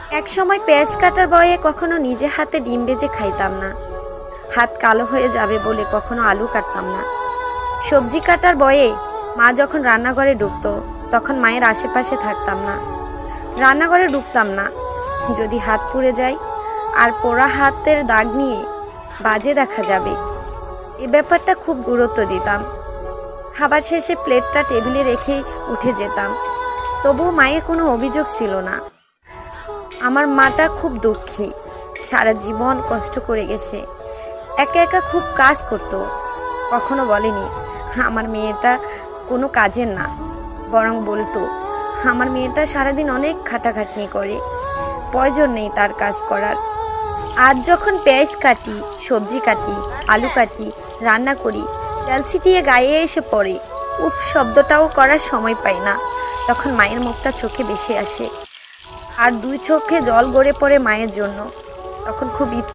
এক সময় পেঁয়াজ কাটার বয়ে কখনো নিজে হাতে ডিম ভেজে খাইতাম না। হাত কালো হয়ে যাবে বলে কখনো আলু কাটতাম না। সবজি কাটার বয়ে মা যখন রান্নাঘরে ঢুকতো তখন মায়ের আশেপাশে থাকতাম না। রান্নাঘরে ঢুকতাম না, যদি হাত পুড়ে যায় আর পোড়া হাতের দাগ নিয়ে বাজে দেখা যাবে, এ ব্যাপারটা খুব গুরুত্ব দিতাম। খাবার শেষে প্লেটটা টেবিলে রেখে উঠে যেতাম, তবুও মায়ের কোনো অভিযোগ ছিল না। আমার মাটা খুব দুঃখী, সারা জীবন কষ্ট করে গেছে, একা একা খুব কাজ করত। কখনো বলেনি আমার মেয়েটা কোনো কাজের না, বরং বলতো আমার মেয়েটা সারাদিন অনেক খাটাখাটনি করে, প্রয়োজন নেই তার কাজ করার। আজ যখন পেঁয়াজ কাটি, সবজি কাটি, আলু কাটি, রান্না করি, তেল ছিটিয়ে গায়ে এসে পড়ে, উফ শব্দটাও করার সময় পাই না, তখন মায়ের মুখটা চোখে ভেসে আসে আর দুই চোখে জল গড়ে পড়ে মায়ের জন্য। তখন খুব